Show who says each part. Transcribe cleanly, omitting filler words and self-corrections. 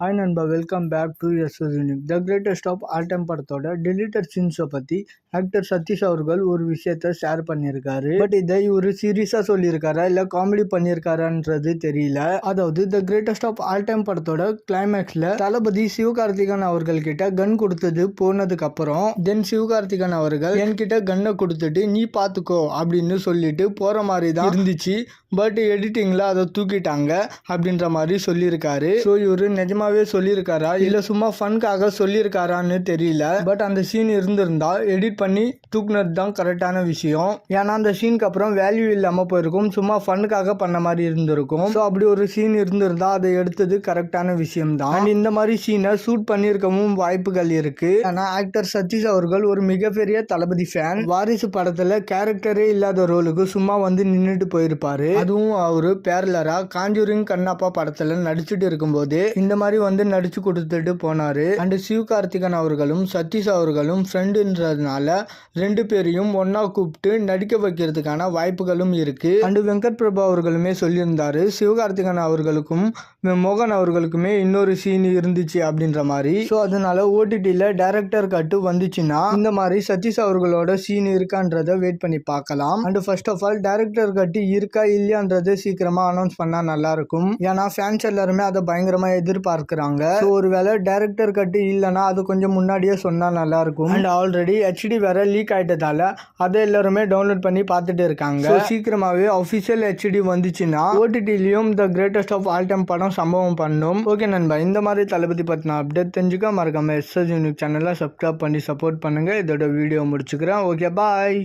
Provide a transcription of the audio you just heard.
Speaker 1: Hi நண்பா, welcome back to SS unique. The greatest of all time படத்தோட deleted சீன்ஸை பற்றி ஆக்டர் சதீஷ் அவர்கள் ஒரு விஷயத்த ஷேர் பண்ணியிருக்காரு. பட் இதை இவர் சீரியஸாக சொல்லியிருக்காரா இல்லை காமெடி பண்ணியிருக்காரான்றது தெரியல. அதாவது the greatest of all time படத்தோட கிளைமேக்ஸில் தளபதி சிவகார்த்திகேயன் அவர்கள் கிட்ட கன் கொடுத்தது போனதுக்கு அப்புறம் தென் சிவகார்த்திகேயன் அவர்கள் என்கிட்ட கன்னை கொடுத்துட்டு நீ பார்த்துக்கோ அப்படின்னு சொல்லிட்டு போகிற மாதிரி தான் இருந்துச்சு. பட் எடிட்டிங்கில் அதை தூக்கிட்டாங்க அப்படின்ற மாதிரி சொல்லியிருக்காரு. ஸோ இவர் நிஜமாவே சொல்லியிருக்காரா இல்லை சும்மா ஃபன்காக சொல்லியிருக்காரான்னு தெரியல. பட் அந்த சீன் இருந்திருந்தா எடிட் பண்ணி தூக்குனது தான் கரெக்டான விஷயம். ஏன்னா அந்த சீனுக்கு அப்புறம் வேல்யூ இல்லாமல் போயிருக்கும், சும்மா ஃபன்னுக்காக பண்ண மாதிரி இருந்திருக்கும். ஸோ அப்படி ஒரு சீன் இருந்திருந்தா அதை எடுத்தது கரெக்டான விஷயம் தான். அண்ட் இந்த மாதிரி சீனை ஷூட் பண்ணியிருக்கவும் வாய்ப்புகள் இருக்கு. ஆனால் ஆக்டர் சதீஷ் அவர்கள் ஒரு மிகப்பெரிய தளபதி ஃபேன். வாரிசு படத்தில் கேரக்டரே இல்லாத ரோலுக்கு சும்மா வந்து நின்றுட்டு போயிருப்பாரு. அதுவும் அவரு பேரலரா காஞ்சூரிங் கண்ணப்பா படத்துல நடிச்சுட்டு இருக்கும்போது இந்த மாதிரி வந்து நடிச்சு கொடுத்துட்டு போனாரு. அண்ட் சிவகார்த்திகேயன் அவர்களும் சதீஷ் அவர்களும் ஃப்ரெண்டுன்றதுனால ரெண்டு பேரையும் ஒன்னா கூப்பிட்டு நடிக்க வைக்கிறதுக்கான வாய்ப்புகளும் இருக்கு. அண்ட் வெங்கட் பிரபு அவர்களுமே சொல்லியிருந்தாரு சிவகார்த்திகேயன் அவர்களுக்கும் மோகன் அவர்களுக்குமே இன்னொரு சீன் இருந்துச்சு அப்படின்ற மாதிரி. ஸோ அதனால ஓடிடியில் டைரக்டர் கட்டு வந்துச்சுன்னா இந்த மாதிரி சதீஷ் அவர்களோட சீன் இருக்கான்றத வெயிட் பண்ணி பார்க்கலாம். And first of all director cut இருக்கா இல்லையான்றது சீக்கிரமா அனௌன்ஸ் பண்ணா நல்லா இருக்கும். ஏன்னா ஃபேன்ஸ் எல்லாருமே அதை பயங்கரமா எதிர்பார்க்கிறாங்க. ஒருவேளை டைரக்டர் கட்டு இல்லைன்னா அது கொஞ்சம் முன்னாடியே சொன்னா நல்லா இருக்கும். அண்ட் ஆல்ரெடி HD வேற லீக் ஆயிட்டதால அதை எல்லாருமே டவுன்லோட் பண்ணி பார்த்துட்டு இருக்காங்க. சீக்கிரமாவே அஃபிஷியல் HD வந்துச்சுன்னா OTTலயும் the greatest of all time படம் சம்பவம் பண்ணும். ஓகே நண்பா, இந்த மாதிரி தளபதி பத்தின அப்டேட் தெரிஞ்சுக்க மறக்காம எஸ்எஸ் யூனிக் சேனலை சப்ஸ்கிரைப் பண்ணி சப்போர்ட் பண்ணுங்க. இதோட வீடியோ முடிச்சுக்கிறேன். ஓகே, பாய்.